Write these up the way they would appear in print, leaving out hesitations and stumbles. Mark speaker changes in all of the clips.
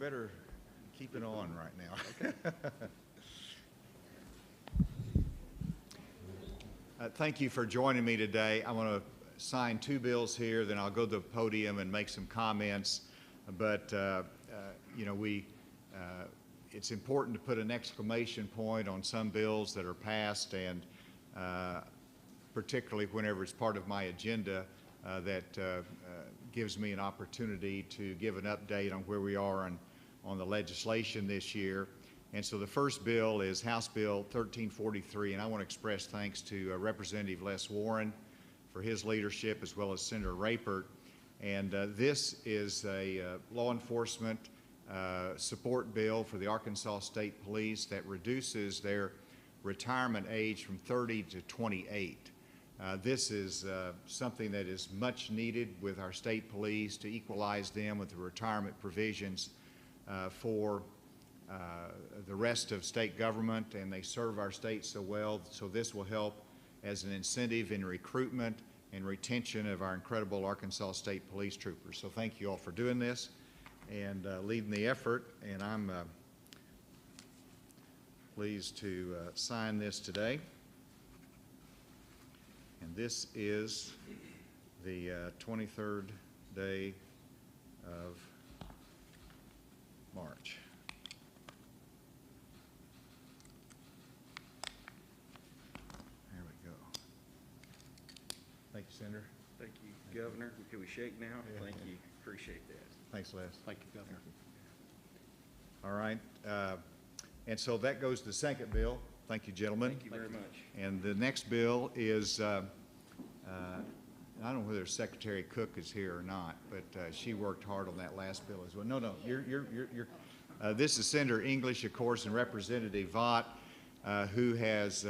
Speaker 1: better keep it on right now. Thank you for joining me today. I want to sign two bills here, then I'll go to the podium and make some comments. But you know, it's important to put an exclamation point on some bills that are passed, and particularly whenever it's part of my agenda, that gives me an opportunity to give an update on where we are on the legislation this year. And so the first bill is House Bill 1343, and I want to express thanks to Representative Les Warren for his leadership, as well as Senator Rapert. And this is a law enforcement support bill for the Arkansas State Police that reduces their retirement age from 30 to 28. This is something that is much needed with our state police to equalize them with the retirement provisions for the rest of state government, and they serve our state so well. So this will help as an incentive in recruitment and retention of our incredible Arkansas State Police troopers. So thank you all for doing this and leading the effort, and I'm pleased to sign this today. And this is the 23rd day of March. There we go. Thank you, Senator.
Speaker 2: Thank you, Governor. Can we shake now?
Speaker 1: Yeah.
Speaker 2: Thank you. Appreciate that.
Speaker 1: Thanks, Les.
Speaker 2: Thank you, Governor.
Speaker 1: All right. And so that goes to the second bill. Thank you, gentlemen.
Speaker 2: Thank you very much.
Speaker 1: And the next bill is, I don't know whether Secretary Cook is here or not, but she worked hard on that last bill as well. No, this is Senator English, of course, and Representative Vaught, who has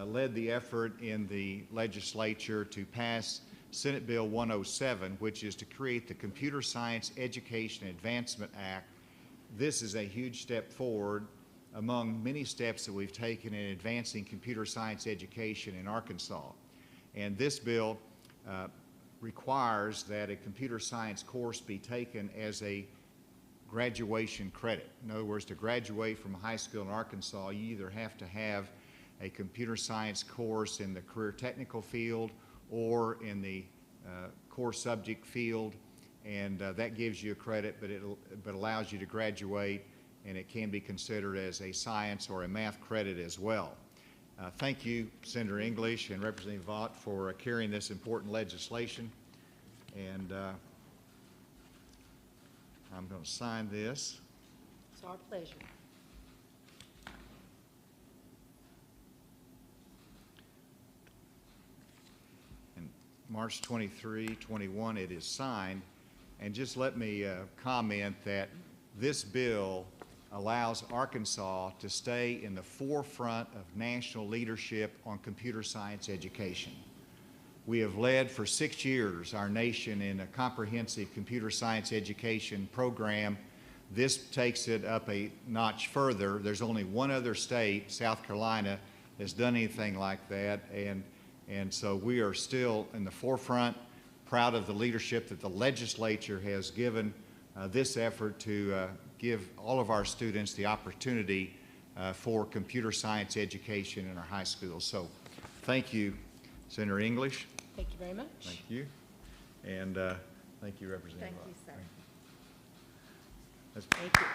Speaker 1: led the effort in the legislature to pass Senate Bill 107, which is to create the Computer Science Education Advancement Act. This is a huge step forward among many steps that we've taken in advancing computer science education in Arkansas. And this bill requires that a computer science course be taken as a graduation credit. In other words, to graduate from high school in Arkansas, you either have to have a computer science course in the career technical field or in the core subject field, and that gives you a credit, but allows you to graduate, and it can be considered as a science or a math credit as well. Thank you, Senator English and Representative Vaught, for carrying this important legislation. And I'm going to sign this.
Speaker 3: It's our pleasure.
Speaker 1: And March 23, 21, it is signed. And just let me comment that this bill allows Arkansas to stay in the forefront of national leadership on computer science education. We have led for 6 years our nation in a comprehensive computer science education program. This takes it up a notch further. There's only one other state, South Carolina, that's done anything like that, and so we are still in the forefront, proud of the leadership that the legislature has given this effort to give all of our students the opportunity for computer science education in our high schools. So thank you, Senator English.
Speaker 3: Thank you very much.
Speaker 1: Thank you. And thank you, Representative.
Speaker 3: Thank you, sir.
Speaker 1: Thank
Speaker 3: you.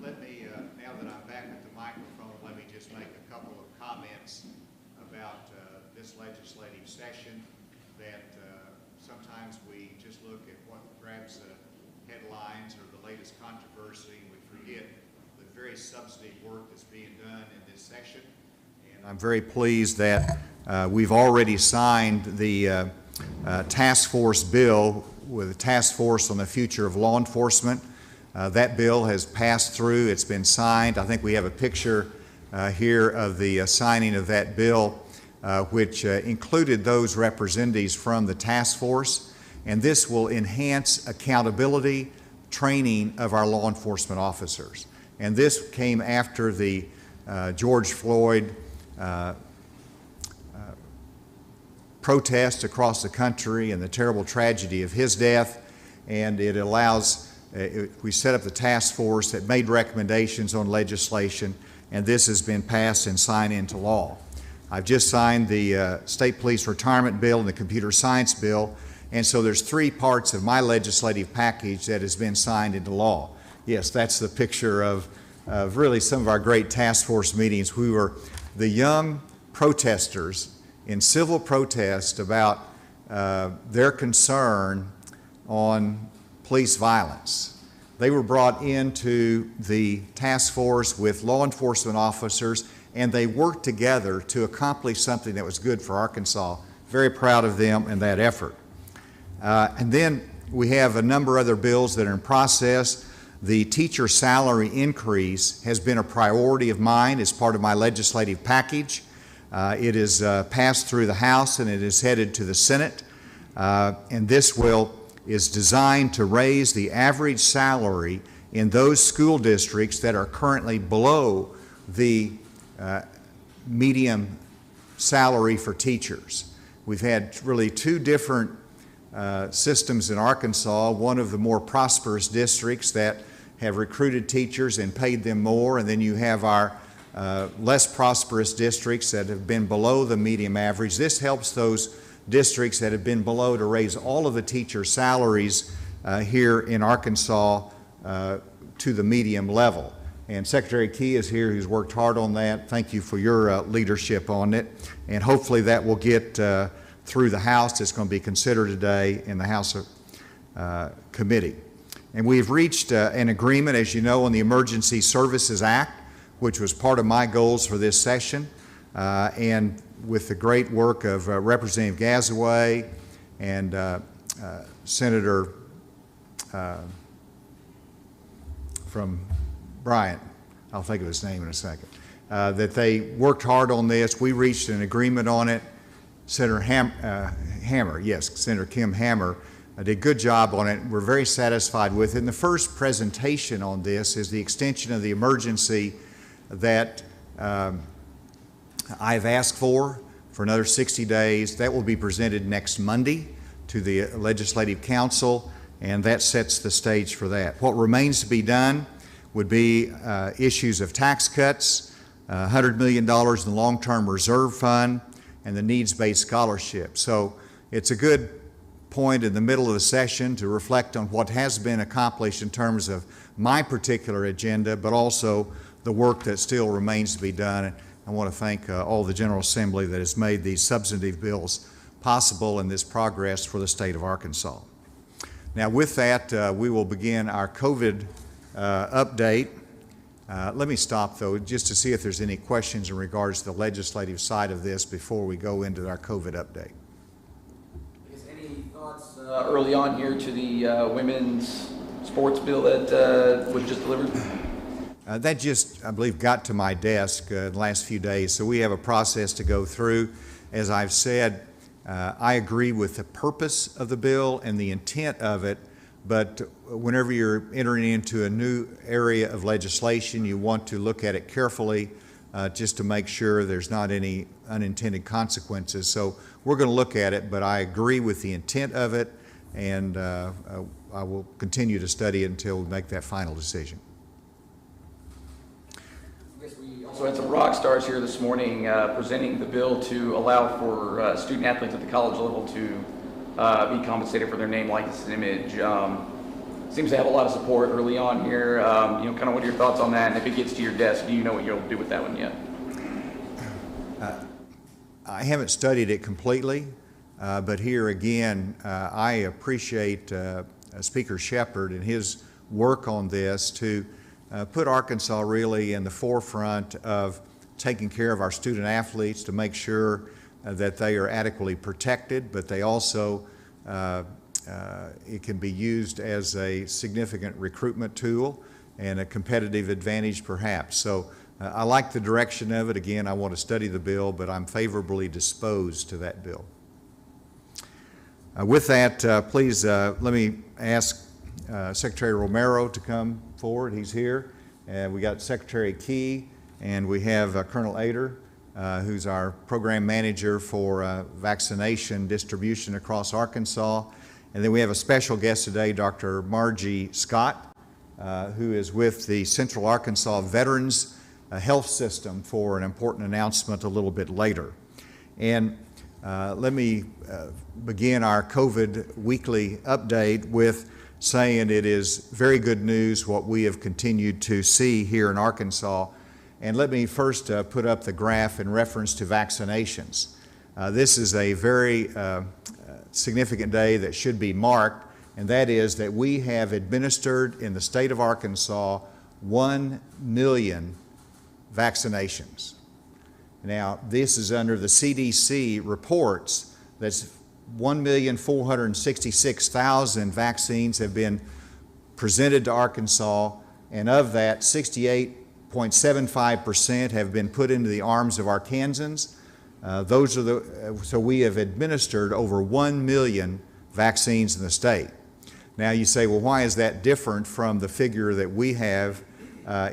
Speaker 1: Let me, now that I'm back at the microphone, let me just make a couple of comments about this legislative session, that sometimes we just look at what grabs the headlines or the latest controversy, and we forget the very substantive work that's being done in this session. And I'm very pleased that we've already signed the task force bill with a task force on the future of law enforcement. That bill has passed through. It's been signed. I think we have a picture here of the signing of that bill, which included those representatives from the task force. And this will enhance accountability, training of our law enforcement officers. And this came after the George Floyd protest across the country and the terrible tragedy of his death. And it allows, we set up the task force that made recommendations on legislation, and this has been passed and signed into law. I've just signed the State Police Retirement Bill and the Computer Science Bill, and so there's 3 parts of my legislative package that has been signed into law. Yes, that's the picture of really some of our great task force meetings. We were the young protesters in civil protest about their concern on police violence. They were brought into the task force with law enforcement officers, and they worked together to accomplish something that was good for Arkansas. Very proud of them and that effort. And then we have a number of other bills that are in process. The teacher salary increase has been a priority of mine as part of my legislative package. It is passed through the House and it is headed to the Senate. And this is designed to raise the average salary in those school districts that are currently below the median salary for teachers. We've had really 2 different systems in Arkansas, one of the more prosperous districts that have recruited teachers and paid them more, and then you have our less prosperous districts that have been below the median average. This helps those districts that have been below to raise all of the teacher salaries here in Arkansas to the medium level. And Secretary Key is here, who's worked hard on that. Thank you for your leadership on it. And hopefully that will get through the House. It's going to be considered today in the House Committee. And we've reached an agreement, as you know, on the Emergency Services Act, which was part of my goals for this session. And with the great work of Representative Gazaway and Senator from Bryant, I'll think of his name in a second, that they worked hard on this. We reached an agreement on it. Senator Hammer, yes, Senator Kim Hammer did a good job on it. We're very satisfied with it. And the first presentation on this is the extension of the emergency that I've asked for another 60 days. That will be presented next Monday to the Legislative Council, and that sets the stage for that. What remains to be done would be issues of tax cuts, $100 million in the long-term reserve fund, and the needs-based scholarship. So it's a good point in the middle of the session to reflect on what has been accomplished in terms of my particular agenda, but also the work that still remains to be done. I want to thank all the General Assembly that has made these substantive bills possible and this progress for the state of Arkansas. Now with that, we will begin our COVID update. Let me stop though, just to see if there's any questions in regards to the legislative side of this before we go into our COVID update.
Speaker 4: Any thoughts early on here to the women's sports bill that was just delivered?
Speaker 1: That just, I believe, got to my desk the last few days, so we have a process to go through. As I've said, I agree with the purpose of the bill and the intent of it, but whenever you're entering into a new area of legislation, you want to look at it carefully just to make sure there's not any unintended consequences. So we're going to look at it, but I agree with the intent of it, and I will continue to study it until we make that final decision.
Speaker 4: So we had some rock stars here this morning presenting the bill to allow for student athletes at the college level to be compensated for their name, likeness, and image. Seems to have a lot of support early on here. Kind of what are your thoughts on that? And if it gets to your desk, do you know what you'll do with that one yet?
Speaker 1: I haven't studied it completely, but here again, I appreciate Speaker Shepard and his work on this to put Arkansas really in the forefront of taking care of our student athletes, to make sure that they are adequately protected, but they also, it can be used as a significant recruitment tool and a competitive advantage perhaps. So I like the direction of it. Again, I want to study the bill, but I'm favorably disposed to that bill. With that, please let me ask Secretary Romero to come forward. He's here. And we got Secretary Key, and we have Colonel Ader, who's our program manager for vaccination distribution across Arkansas. And then we have a special guest today, Dr. Margie Scott, who is with the Central Arkansas Veterans Health System for an important announcement a little bit later. And let me begin our COVID weekly update with saying it is very good news what we have continued to see here in Arkansas. And let me first put up the graph in reference to vaccinations. This is a very significant day that should be marked, and that is that we have administered in the state of Arkansas 1 million vaccinations. Now, this is under the CDC reports. That's 1,466,000 vaccines have been presented to Arkansas, and of that, 68.75% have been put into the arms of Arkansans. So we have administered over 1 million vaccines in the state. Now you say, well, why is that different from the figure that we have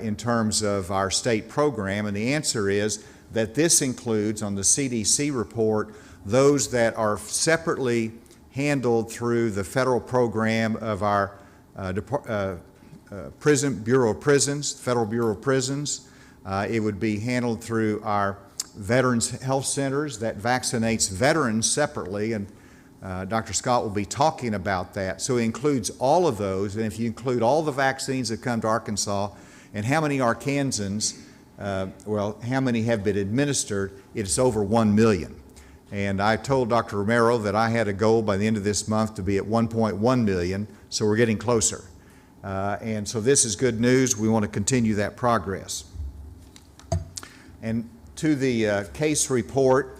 Speaker 1: in terms of our state program? And the answer is that this includes, on the CDC report, those that are separately handled through the federal program of our Bureau of Prisons, Federal Bureau of Prisons. It would be handled through our Veterans Health Centers that vaccinates veterans separately, and Dr. Scott will be talking about that. So it includes all of those, and if you include all the vaccines that come to Arkansas and how many Arkansans, how many have been administered, it's over 1 million. And I told Dr. Romero that I had a goal by the end of this month to be at 1.1 million, so we're getting closer. And so this is good news. We want to continue that progress. And to the case report,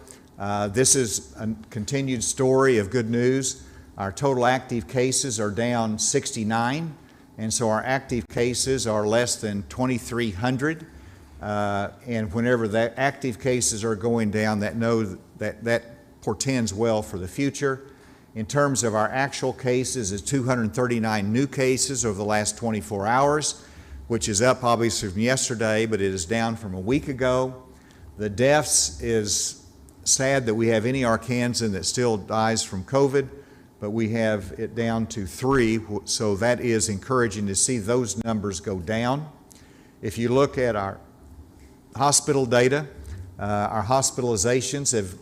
Speaker 1: this is a continued story of good news. Our total active cases are down 69, and so our active cases are less than 2,300. And whenever that active cases are going down, that portends well for the future. In terms of our actual cases, it's 239 new cases over the last 24 hours, which is up obviously from yesterday, but it is down from a week ago. The deaths is sad that we have any Arkansan that still dies from COVID, but we have it down to 3, so that is encouraging to see those numbers go down. If you look at our hospital data, our hospitalizations have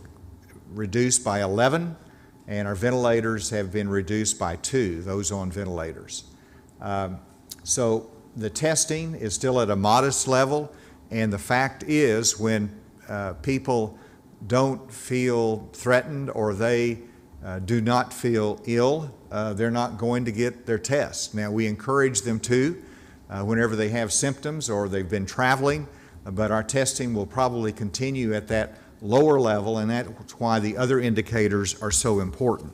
Speaker 1: reduced by 11, and our ventilators have been reduced by 2, those on ventilators. So the testing is still at a modest level, and the fact is when people don't feel threatened or they do not feel ill, they're not going to get their tests. Now, we encourage them to whenever they have symptoms or they've been traveling, but our testing will probably continue at that lower level, and that's why the other indicators are so important.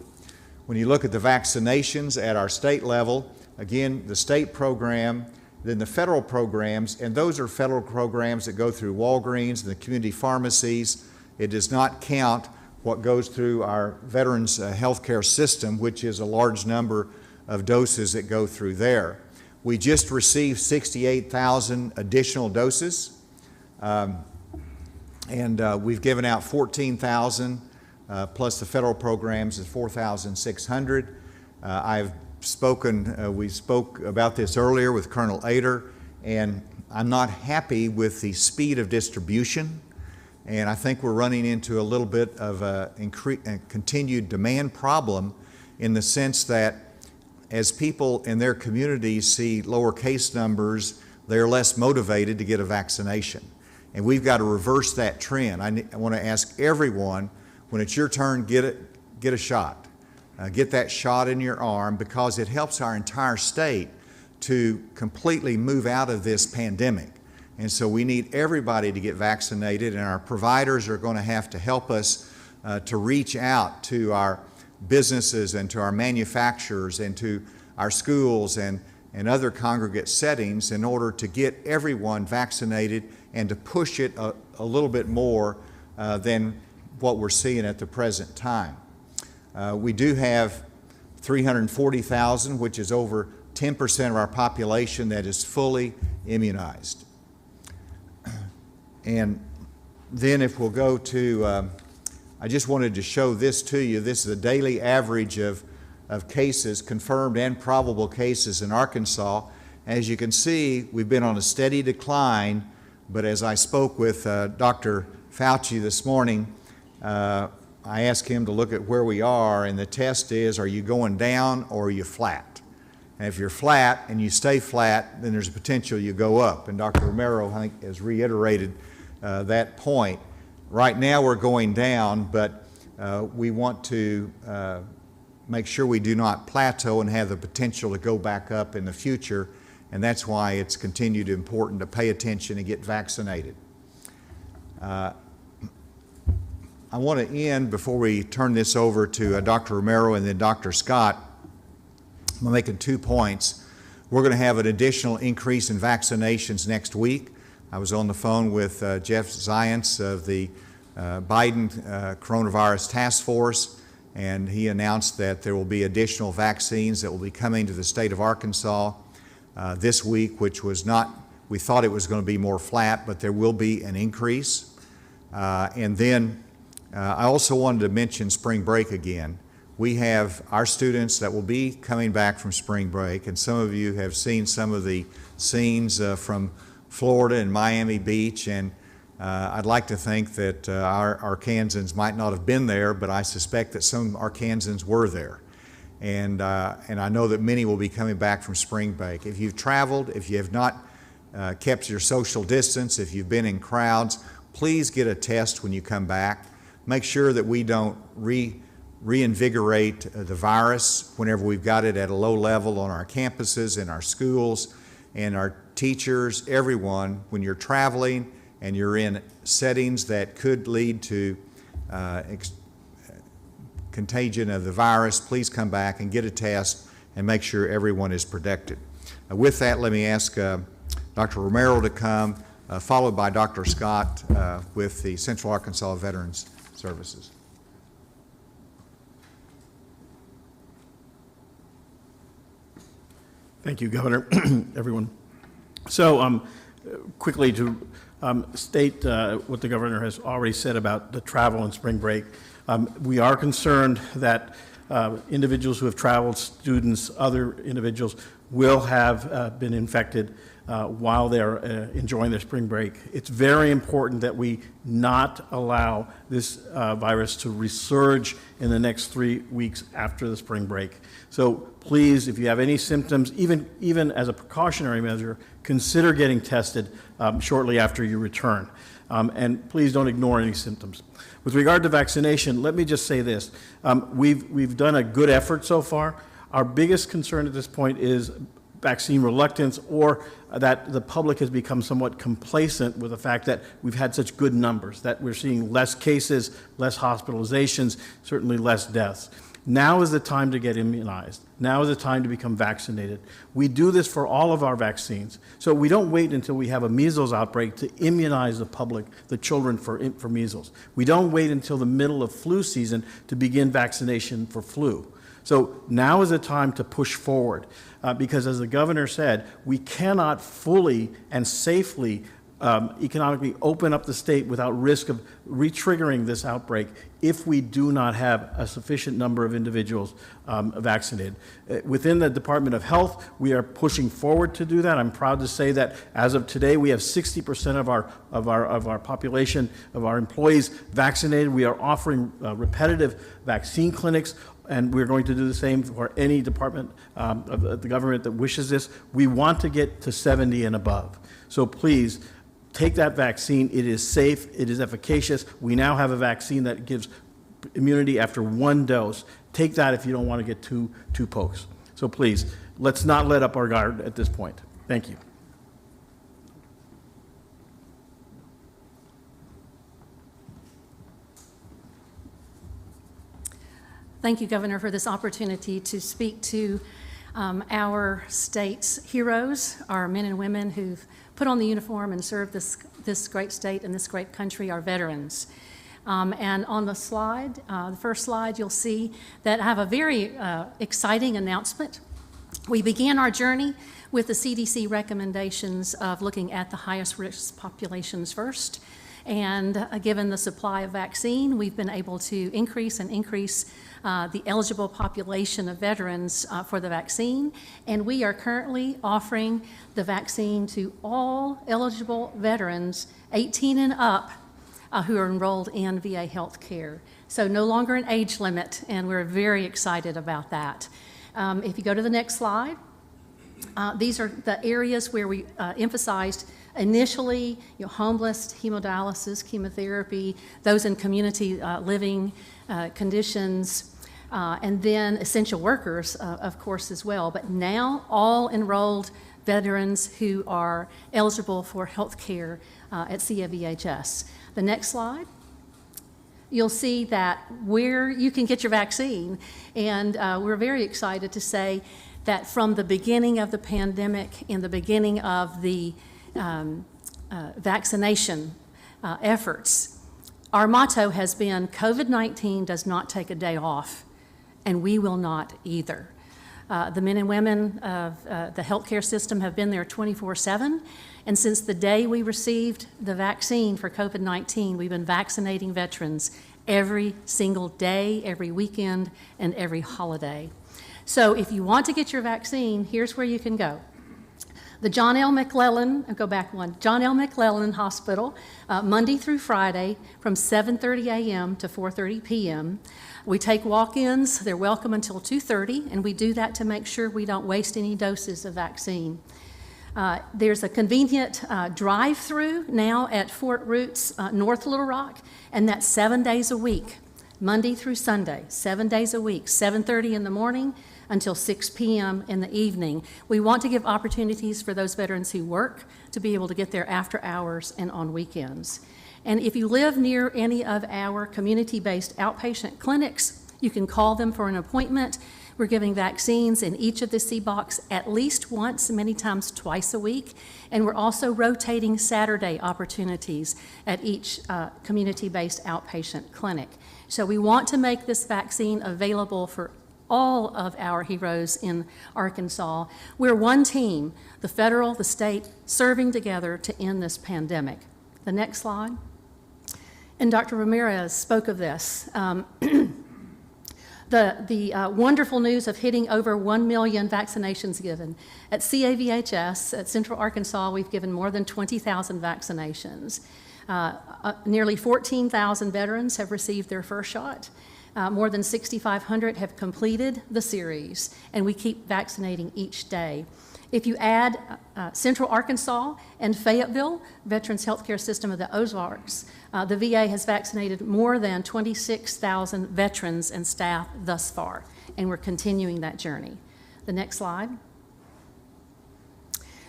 Speaker 1: When you look at the vaccinations at our state level, again, the state program, then the federal programs, and those are federal programs that go through Walgreens and the community pharmacies. It does not count what goes through our veterans healthcare system, which is a large number of doses that go through there. We just received 68,000 additional doses. We've given out 14,000 plus the federal programs is 4,600. I've spoken, we spoke about this earlier with Colonel Ader, and I'm not happy with the speed of distribution, and I think we're running into a little bit of a continued demand problem in the sense that as people in their communities see lower case numbers, they're less motivated to get a vaccination. And we've got to reverse that trend. I want to ask everyone, when it's your turn, get a shot. Get that shot in your arm, because it helps our entire state to completely move out of this pandemic. And so we need everybody to get vaccinated, and our providers are going to have to help us to reach out to our businesses and to our manufacturers and to our schools and other congregate settings in order to get everyone vaccinated and to push it a little bit more than what we're seeing at the present time. We do have 340,000, which is over 10% of our population that is fully immunized. And then if we'll go to, I just wanted to show this to you. This is a daily average of cases, confirmed and probable cases in Arkansas. As you can see, we've been on a steady decline, but as I spoke with Dr. Fauci this morning, I asked him to look at where we are, and the test is, are you going down or are you flat? And if you're flat and you stay flat, then there's a potential you go up. And Dr. Romero, I think, has reiterated that point. Right now we're going down, but we want to make sure we do not plateau and have the potential to go back up in the future, and that's why it's continued important to pay attention and get vaccinated. I want to end, before we turn this over to Dr. Romero and then Dr. Scott, I'm making 2 points. We're going to have an additional increase in vaccinations next week. I was on the phone with Jeff Zients of the Biden Coronavirus Task Force, and he announced that there will be additional vaccines that will be coming to the state of Arkansas this week, which was not, we thought it was going to be more flat, but there will be an increase. And then I also wanted to mention spring break again. We have our students that will be coming back from spring break, and some of you have seen some of the scenes from Florida and Miami Beach, and I'd like to think that our Arkansans might not have been there, but I suspect that some Arkansans were there. And I know that many will be coming back from spring break. If you've traveled, if you have not kept your social distance, if you've been in crowds, please get a test when you come back. Make sure that we don't reinvigorate the virus whenever we've got it at a low level on our campuses, in our schools, and our teachers, everyone. When you're traveling and you're in settings that could lead to contagion of the virus, please come back and get a test and make sure everyone is protected. With that, let me ask Dr. Romero to come, followed by Dr. Scott with the Central Arkansas Veterans Services.
Speaker 5: Thank you, Governor, everyone. So quickly to state what the Governor has already said about the travel and spring break. We are concerned that individuals who have traveled, students, other individuals, will have been infected while they're enjoying their spring break. It's very important that we not allow this virus to resurge in the next 3 weeks after the spring break. So please, if you have any symptoms, even as a precautionary measure, consider getting tested shortly after you return. And please don't ignore any symptoms. With regard to vaccination, let me just say this. We've done a good effort so far. Our biggest concern at this point is vaccine reluctance, or that the public has become somewhat complacent with the fact that we've had such good numbers, that we're seeing less cases, less hospitalizations, certainly less deaths. Now is the time to get immunized. Now is the time to become vaccinated. We do this for all of our vaccines. So we don't wait until we have a measles outbreak to immunize the public, the children for measles. We don't wait until the middle of flu season to begin vaccination for flu. So now is the time to push forward because, as the governor said, we cannot fully and safely economically open up the state without risk of re-triggering this outbreak if we do not have a sufficient number of individuals vaccinated. Within the Department of Health, we are pushing forward to do that. I'm proud to say that as of today, we have 60% of our population, of our employees vaccinated. We are offering repetitive vaccine clinics, and we're going to do the same for any department of the government that wishes this. We want to get to 70 and above. So please, take that vaccine. It is safe. It is efficacious. We now have a vaccine that gives immunity after 1 dose. Take that if you don't want to get two pokes. So please, let's not let up our guard at this point. Thank you.
Speaker 3: Thank you, Governor, for this opportunity to speak to our state's heroes, our men and women who've put on the uniform and served this great state and this great country, our veterans. And on the slide, the first slide, you'll see that I have a very exciting announcement. We began our journey with the CDC recommendations of looking at the highest risk populations first. And given the supply of vaccine, we've been able to increase the eligible population of veterans for the vaccine. And we are currently offering the vaccine to all eligible veterans 18 and up who are enrolled in VA health care. So no longer an age limit, and we're very excited about that. If you go to the next slide, these are the areas where we emphasized initially, homeless, hemodialysis, chemotherapy, those in community living conditions, and then essential workers, of course, as well. But now all enrolled veterans who are eligible for health care at CAVHS. The next slide. You'll see that where you can get your vaccine, and we're very excited to say that from the beginning of the pandemic and the beginning of the vaccination efforts, our motto has been COVID-19 does not take a day off, and we will not either. The men and women of the healthcare system have been there 24/7, and since the day we received the vaccine for COVID-19, we've been vaccinating veterans every single day, every weekend, and every holiday. So if you want to get your vaccine, here's where you can go. The John L. McClellan Hospital, Monday through Friday from 7:30 a.m. to 4:30 p.m. We take walk-ins. They're welcome until 2:30, and we do that to make sure we don't waste any doses of vaccine. There's a convenient drive-through now at Fort Roots, North Little Rock, and that's 7 days a week, Monday through Sunday, 7 days a week, 7:30 in the morning until 6 p.m. in the evening. We want to give opportunities for those veterans who work to be able to get there after hours and on weekends. And if you live near any of our community-based outpatient clinics, you can call them for an appointment. We're giving vaccines in each of the CBOCs at least once, many times twice a week. And we're also rotating Saturday opportunities at each community-based outpatient clinic. So we want to make this vaccine available for all of our heroes in Arkansas. We're one team, the federal, the state, serving together to end this pandemic. The next slide. And Dr. Ramirez spoke of this. The wonderful news of hitting over 1 million vaccinations given. At CAVHS, at Central Arkansas, we've given more than 20,000 vaccinations. Nearly 14,000 veterans have received their first shot. More than 6,500 have completed the series, and we keep vaccinating each day. If you add Central Arkansas and Fayetteville, Veterans Healthcare System of the Ozarks, the VA has vaccinated more than 26,000 veterans and staff thus far, and we're continuing that journey. The next slide.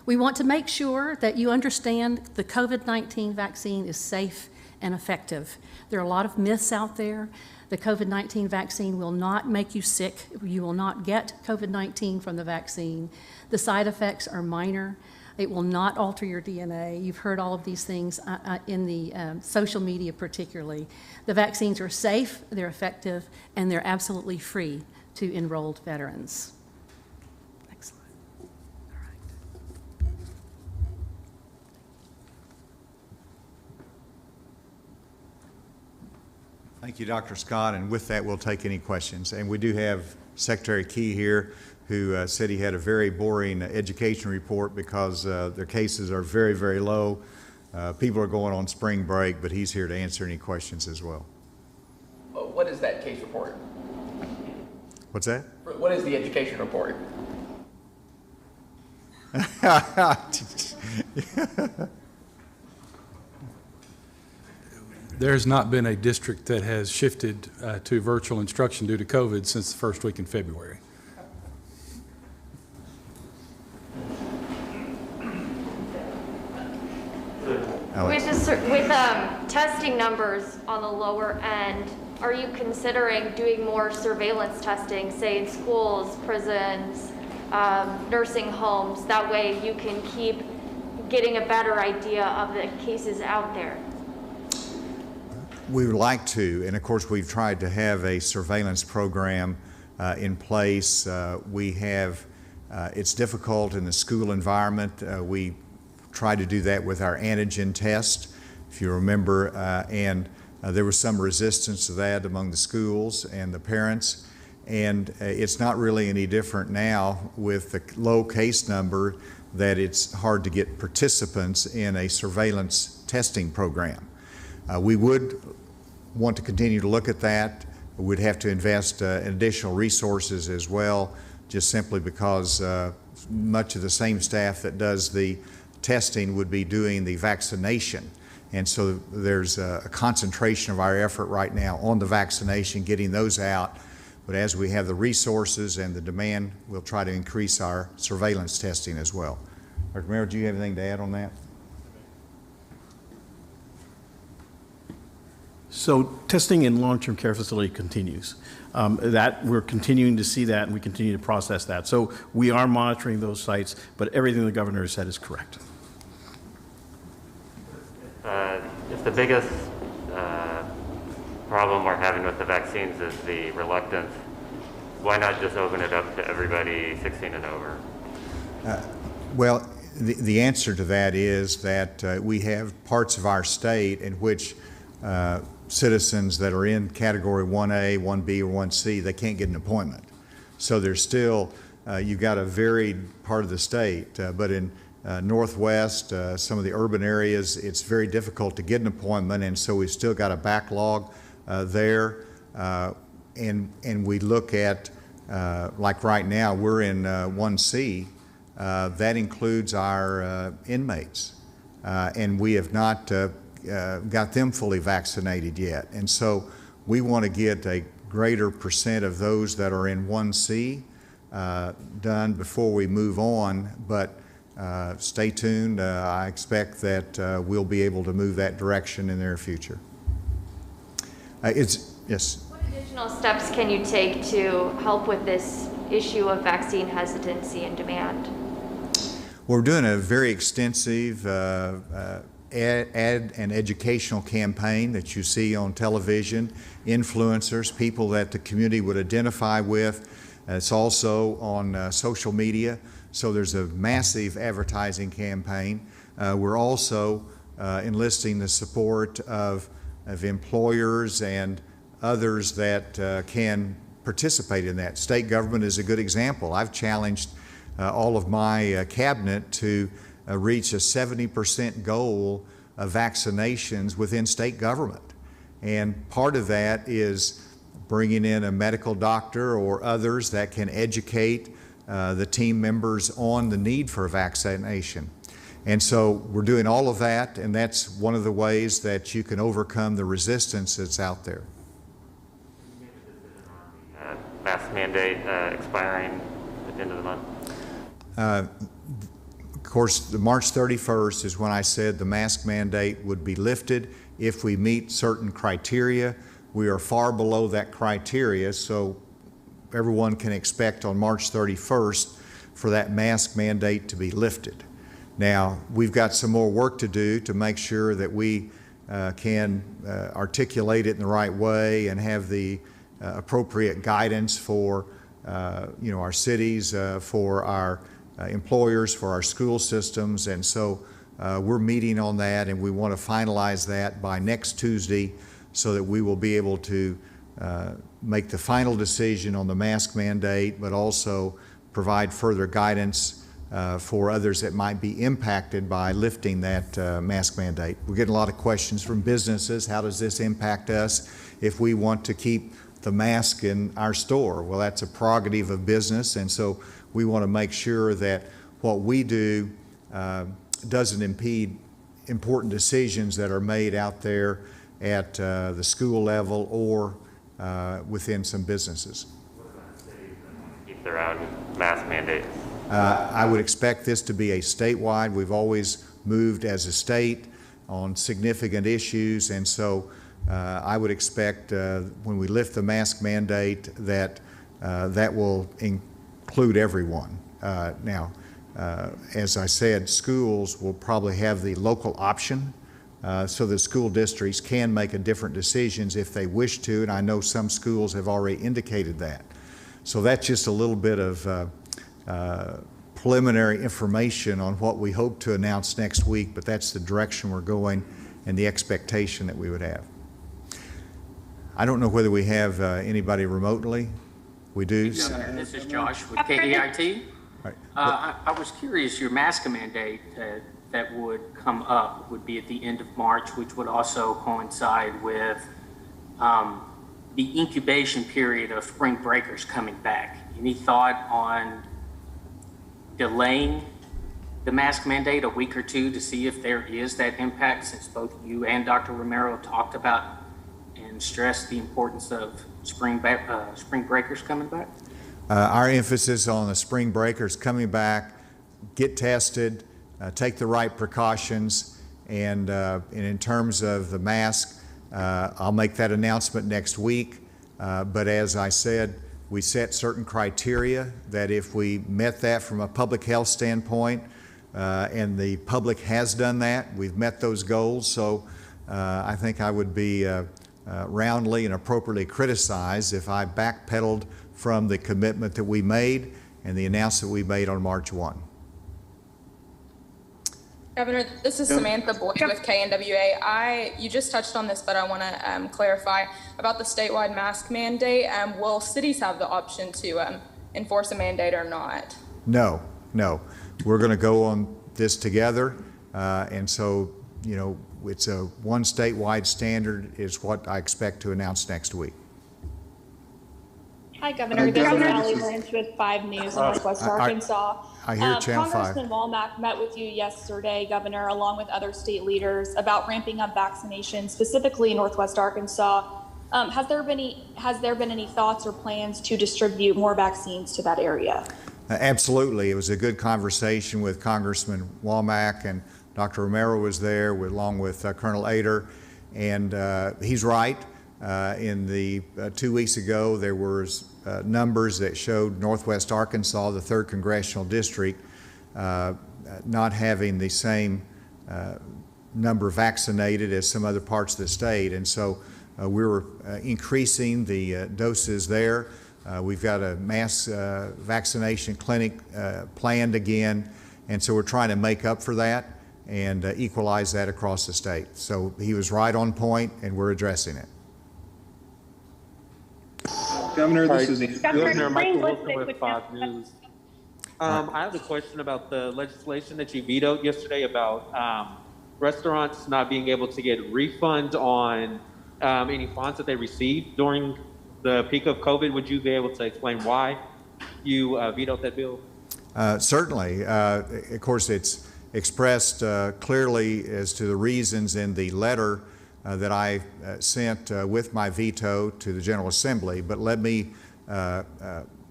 Speaker 3: We want to make sure that you understand the COVID-19 vaccine is safe and effective. There are a lot of myths out there. The COVID-19 vaccine will not make you sick. You will not get COVID-19 from the vaccine. The side effects are minor. It will not alter your DNA. You've heard all of these things in the social media particularly. The vaccines are safe, they're effective, and they're absolutely free to enrolled veterans. Next slide. All right.
Speaker 1: Thank you, Dr. Scott, and with that, we'll take any questions. And we do have Secretary Key here, who said he had a very boring education report because their cases are very, very low. People are going on spring break, but he's here to answer any questions as well.
Speaker 4: What is that case report?
Speaker 1: What's that?
Speaker 4: What is the education report?
Speaker 6: There has not been a district that has shifted to virtual instruction due to COVID since the first week in February.
Speaker 7: With testing numbers on the lower end, are you considering doing more surveillance testing, say in schools, prisons, nursing homes? That way you can keep getting a better idea of the cases out there.
Speaker 1: We would like to, and of course we've tried to have a surveillance program in place. We have It's difficult in the school environment. We try to do that with our antigen test, if you remember, and there was some resistance to that among the schools and the parents. And it's not really any different now with the low case number that it's hard to get participants in a surveillance testing program. We would want to continue to look at that. We'd have to invest in additional resources as well, just simply because much of the same staff that does the testing would be doing the vaccination. And so there's a concentration of our effort right now on the vaccination, getting those out. But as we have the resources and the demand, we'll try to increase our surveillance testing as well. Dr. Merrill, do you have anything to add on that?
Speaker 5: So testing in long-term care facility continues. That we're continuing to see that, and we continue to process that. So we are monitoring those sites, but everything the governor has said is correct.
Speaker 8: If the biggest problem we're having with the vaccines is the reluctance, why not just open it up to everybody 16 and over?
Speaker 1: Well, the answer to that is that we have parts of our state in which citizens that are in Category 1A, 1B, or 1C, they can't get an appointment. So there's still, you've got a varied part of the state, but in Northwest, some of the urban areas, it's very difficult to get an appointment, and so we've still got a backlog there. And we look at, like right now, we're in 1C. That includes our inmates, and we have not got them fully vaccinated yet. And so we want to get a greater percent of those that are in 1C done before we move on, but stay tuned. I expect that we'll be able to move that direction in the near future. Yes?
Speaker 7: What additional steps can you take to help with this issue of vaccine hesitancy and demand?
Speaker 1: We're doing a very extensive ad and educational campaign that you see on television, influencers, people that the community would identify with. It's also on social media, so there's a massive advertising campaign. We're also enlisting the support of employers and others that can participate in that. State government is a good example. I've challenged all of my cabinet to reach a 70% goal of vaccinations within state government. And part of that is bringing in a medical doctor or others that can educate the team members on the need for vaccination. And so we're doing all of that, and that's one of the ways that you can overcome the resistance that's out there.
Speaker 8: Mask mandate expiring at the end of the month?
Speaker 1: Of course, the March 31st is when I said the mask mandate would be lifted if we meet certain criteria. We are far below that criteria, so everyone can expect on March 31st for that mask mandate to be lifted. Now, we've got some more work to do to make sure that we can articulate it in the right way and have the appropriate guidance for our cities, for our employers, for our school systems. And so we're meeting on that, and we want to finalize that by next Tuesday so that we will be able to make the final decision on the mask mandate, but also provide further guidance for others that might be impacted by lifting that mask mandate. We're getting a lot of questions from businesses. How does this impact us if we want to keep the mask in our store? Well, that's a prerogative of business, and so we want to make sure that what we do doesn't impede important decisions that are made out there at the school level or within some businesses.
Speaker 8: Keep their own mask mandates.
Speaker 1: I would expect this to be a statewide. We've always moved as a state on significant issues, and so I would expect when we lift the mask mandate that that will include everyone. Now, as I said, schools will probably have the local option so the school districts can make a different decisions if they wish to, and I know some schools have already indicated that. So that's just a little bit of preliminary information on what we hope to announce next week, but that's the direction we're going and the expectation that we would have. I don't know whether we have anybody remotely. We do.
Speaker 9: Governor, this is Josh with KDIT.
Speaker 1: Right.
Speaker 9: I was curious, your mask mandate that would come up would be at the end of March, which would also coincide with the incubation period of spring breakers coming back. Any thought on delaying the mask mandate a week or two to see if there is that impact, since both you and Dr. Romero talked about and stressed the importance of spring breakers coming back?
Speaker 1: Our emphasis on the spring breakers coming back, get tested, take the right precautions, and in terms of the mask, I'll make that announcement next week. But as I said, we set certain criteria that if we met that from a public health standpoint, and the public has done that, we've met those goals. So I think I would be roundly and appropriately criticized if I backpedaled from the commitment that we made and the announcement we made on March 1.
Speaker 10: Governor, this is Samantha Boyd with KNWA. You just touched on this, but I want to clarify about the statewide mask mandate. Will cities have the option to enforce a mandate or not?
Speaker 1: No. We're going to go on this together, and so, you know, it's a one statewide standard is what I expect to announce next week.
Speaker 11: Hi, Governor. This is Natalie Lynch with 5 News in Northwest Arkansas.
Speaker 1: I hear Channel 5.
Speaker 11: Congressman Womack met with you yesterday, Governor, along with other state leaders, about ramping up vaccination, specifically in Northwest Arkansas. Has there been any thoughts or plans to distribute more vaccines to that area?
Speaker 1: Absolutely. It was a good conversation with Congressman Womack, and Dr. Romero was there along with Colonel Ader, and he's right. In the 2 weeks ago, there were numbers that showed Northwest Arkansas, the 3rd Congressional District, not having the same number vaccinated as some other parts of the state. And so we were increasing the doses there. We've got a mass vaccination clinic planned again, and so we're trying to make up for that and equalize that across the state. So he was right on point, and we're addressing it.
Speaker 12: Governor, this is
Speaker 11: Governor
Speaker 12: Michael Wilson with 5 News.
Speaker 1: Right.
Speaker 12: I have a question about the legislation that you vetoed yesterday about restaurants not being able to get refunds on any funds that they received during the peak of COVID. Would you be able to explain why you vetoed that bill?
Speaker 1: Certainly. Of course, it's expressed clearly as to the reasons in the letter that I sent with my veto to the General Assembly, but let me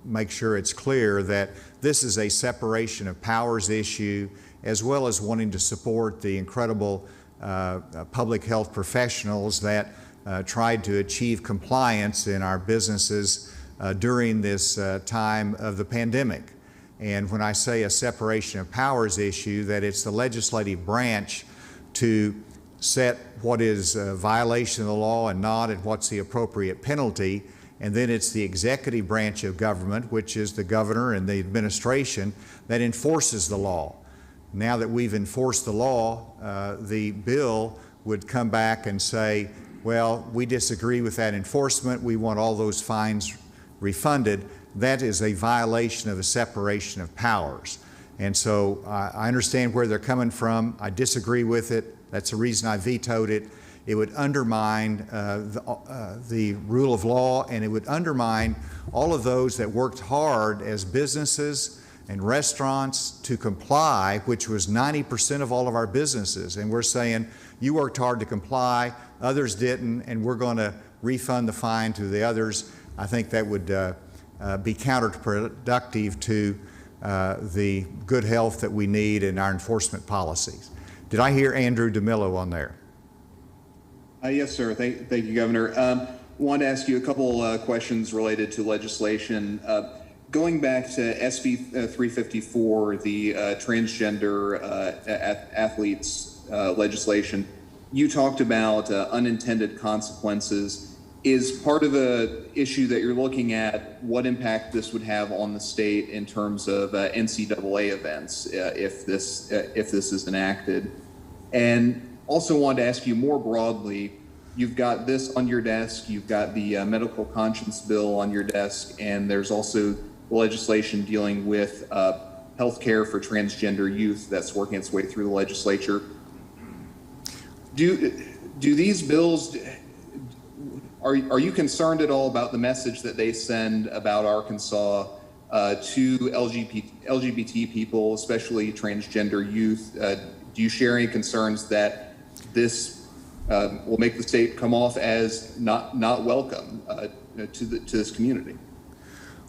Speaker 1: make sure it's clear that this is a separation of powers issue, as well as wanting to support the incredible public health professionals that tried to achieve compliance in our businesses during this time of the pandemic. And when I say a separation of powers issue, that it's the legislative branch to set what is a violation of the law and not, and what's the appropriate penalty, and then it's the executive branch of government, which is the governor and the administration, that enforces the law. Now that we've enforced the law, the bill would come back and say, well, we disagree with that enforcement, we want all those fines refunded. That is a violation of the separation of powers. And so I understand where they're coming from. I disagree with it. That's the reason I vetoed it. It would undermine the rule of law, and it would undermine all of those that worked hard as businesses and restaurants to comply, which was 90% of all of our businesses. And we're saying, you worked hard to comply, others didn't, and we're going to refund the fine to the others. I think that would be counterproductive to the good health that we need in our enforcement policies. Did I hear Andrew DeMillo on there?
Speaker 13: Yes, sir. Thank you, Governor. Wanted to ask you a couple questions related to legislation. Going back to SB 354, the transgender athletes legislation, you talked about unintended consequences is part of the issue that you're looking at what impact this would have on the state in terms of NCAA events if this is enacted? And also wanted to ask you more broadly, you've got this on your desk, you've got the medical conscience bill on your desk, and there's also legislation dealing with health care for transgender youth that's working its way through the legislature. Do these bills, are you concerned at all about the message that they send about Arkansas to LGBT people, especially transgender youth? Do you share any concerns that this will make the state come off as not welcome to this community?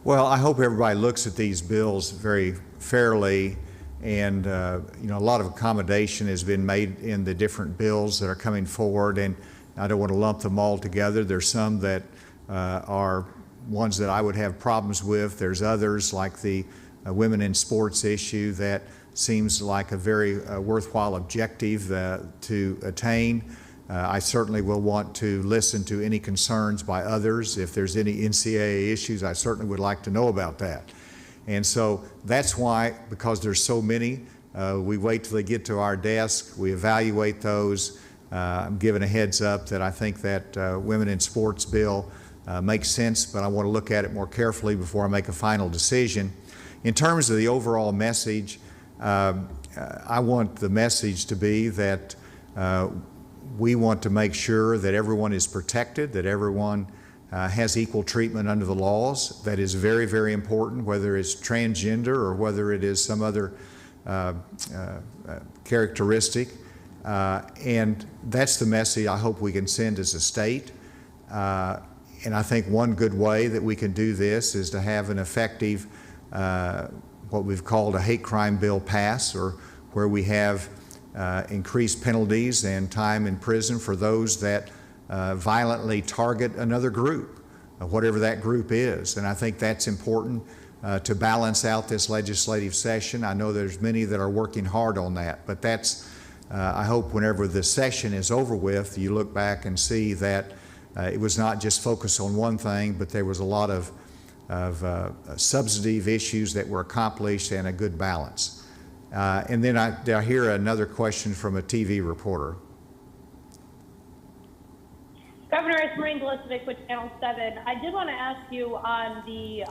Speaker 1: Well, I hope everybody looks at these bills very fairly, and you know, a lot of accommodation has been made in the different bills that are coming forward, and I don't want to lump them all together. There's some that are ones that I would have problems with. There's others, like the women in sports issue, that seems like a very worthwhile objective to attain. I certainly will want to listen to any concerns by others. If there's any NCAA issues, I certainly would like to know about that. And so that's why, because there's so many, we wait till they get to our desk, we evaluate those. I'm giving a heads up that I think that women in sports bill makes sense, but I want to look at it more carefully before I make a final decision. In terms of the overall message, I want the message to be that we want to make sure that everyone is protected, that everyone has equal treatment under the laws. That is very, very important, whether it's transgender or whether it is some other characteristic. And that's the message I hope we can send as a state. And I think one good way that we can do this is to have an effective, what we've called a hate crime bill pass, or where we have increased penalties and time in prison for those that violently target another group, whatever that group is. And I think that's important to balance out this legislative session. I know there's many that are working hard on that, but that's, I hope whenever the session is over with, you look back and see that it was not just focused on one thing, but there was a lot of substantive issues that were accomplished and a good balance. And then I hear another question from a TV reporter.
Speaker 14: Governor, it's Maureen Belisavich with Channel 7. I did want to ask you on the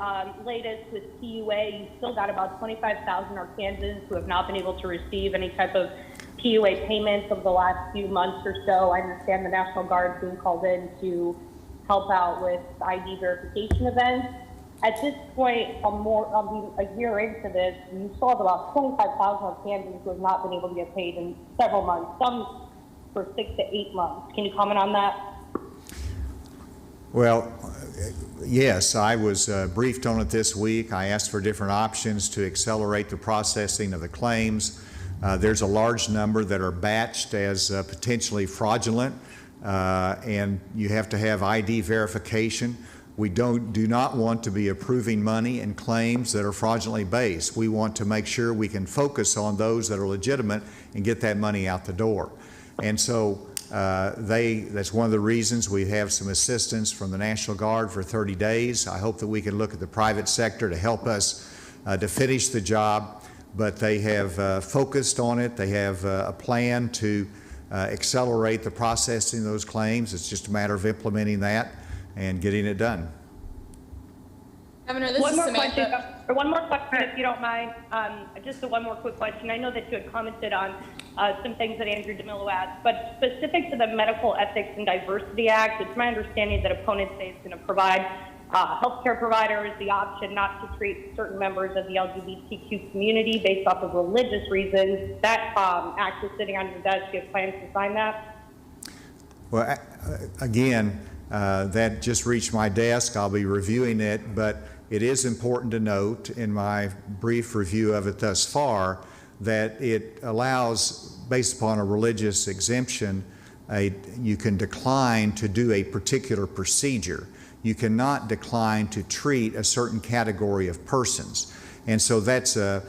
Speaker 14: latest with PUA. You still got about 25,000 Arkansans who have not been able to receive any type of PUA payments over the last few months or so. I understand the National Guard's being called in to help out with ID verification events. At this point, a year into this, you still have about 25,000 Arkansans who have not been able to get paid in several months, some for 6 to 8 months. Can you comment on that?
Speaker 1: Well, yes, I was briefed on it this week. I asked for different options to accelerate the processing of the claims. There's a large number that are batched as potentially fraudulent, and you have to have ID verification. We do not want to be approving money and claims that are fraudulently based. We want to make sure we can focus on those that are legitimate and get that money out the door. And so that's one of the reasons we have some assistance from the National Guard for 30 days. I hope that we can look at the private sector to help us to finish the job, but they have focused on it. They have a plan to accelerate the processing of those claims. It's just a matter of implementing that and getting it done.
Speaker 10: Governor, this
Speaker 14: One
Speaker 10: is
Speaker 14: more
Speaker 10: Samantha.
Speaker 14: question, one more question, if you don't mind. Just one more quick question. I know that you had commented on some things that Andrew DeMillo asked, but specific to the Medical Ethics and Diversity Act, it's my understanding that opponents say it's going to provide healthcare providers the option not to treat certain members of the LGBTQ community based off of religious reasons. That act is sitting on your desk. Do you have plans to sign that?
Speaker 1: Well, again, that just reached my desk. I'll be reviewing it, but it is important to note in my brief review of it thus far that it allows, based upon a religious exemption, you can decline to do a particular procedure. You cannot decline to treat a certain category of persons. And so that's a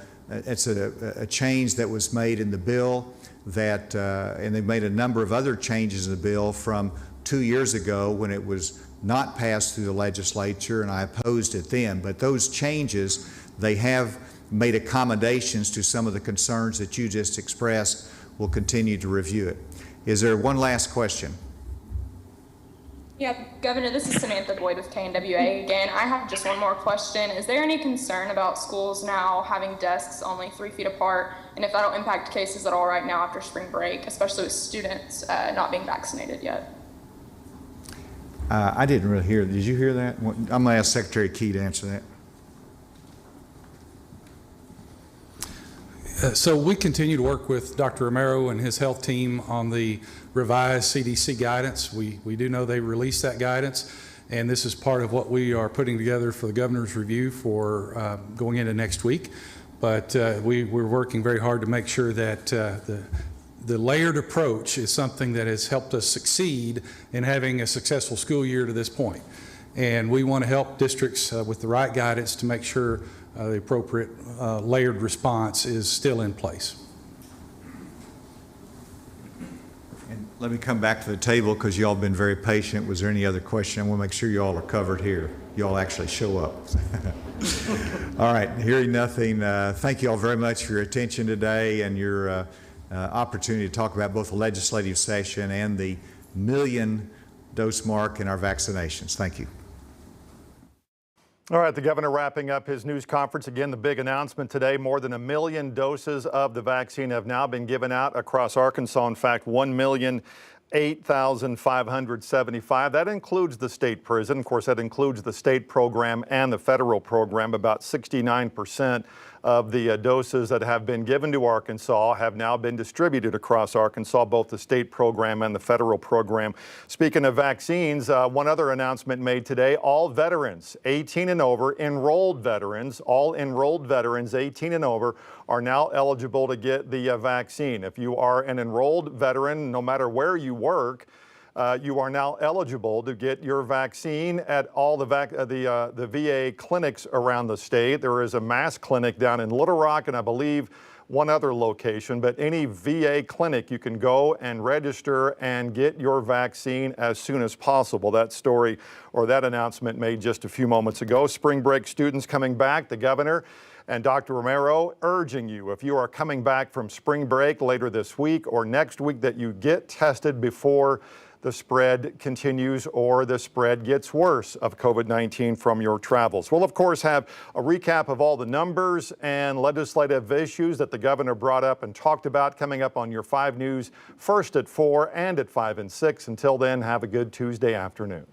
Speaker 1: change that was made in the bill that, and they've made a number of other changes in the bill from 2 years ago when it was not passed through the legislature, and I opposed it then. But those changes, they have made accommodations to some of the concerns that you just expressed. We'll continue to review it. Is there one last question?
Speaker 10: Yeah, Governor, this is Samantha Boyd with KNWA again. I have just one more question. Is there any concern about schools now having desks only 3 feet apart, and if that'll impact cases at all right now after spring break, especially with students not being vaccinated yet?
Speaker 1: I didn't really hear. Did you hear that? I'm going to ask Secretary Key to answer that.
Speaker 6: So we continue to work with Dr. Romero and his health team on the Revised Cdc Guidance. We do know they released that guidance, and this is part of what we are putting together for the governor's review for going into next week. But we're working very hard to make sure that the layered approach is something that has helped us succeed in having a successful school year to this point. And we want to help districts with the right guidance to make sure the appropriate layered response is still in place.
Speaker 1: And let me come back to the table because you all have been very patient. Was there any other question? I want to make sure you all are covered here. You all actually show up. All right, hearing nothing, thank you all very much for your attention today and your opportunity to talk about both the legislative session and the 1 million dose mark in our vaccinations. Thank you.
Speaker 15: All right, the governor wrapping up his news conference. Again, the big announcement today, more than 1 million doses of the vaccine have now been given out across Arkansas. In fact, 1,008,575. That includes the state prison. Of course, that includes the state program and the federal program. About 69% of the doses that have been given to Arkansas have now been distributed across Arkansas, both the state program and the federal program. Speaking of vaccines, one other announcement made today, all veterans 18 and over, enrolled veterans, all enrolled veterans 18 and over are now eligible to get the vaccine. If you are an enrolled veteran, no matter where you work, you are now eligible to get your vaccine at all the VA clinics around the state. There is a mass clinic down in Little Rock and I believe one other location, but any VA clinic you can go and register and get your vaccine as soon as possible. That story or that announcement made just a few moments ago. Spring break students coming back, the governor and Dr. Romero urging you, if you are coming back from spring break later this week or next week, that you get tested before the spread continues or the spread gets worse of COVID-19 from your travels. We'll, of course, have a recap of all the numbers and legislative issues that the governor brought up and talked about coming up on your 5 News, first at 4 and at 5 and 6. Until then, have a good Tuesday afternoon.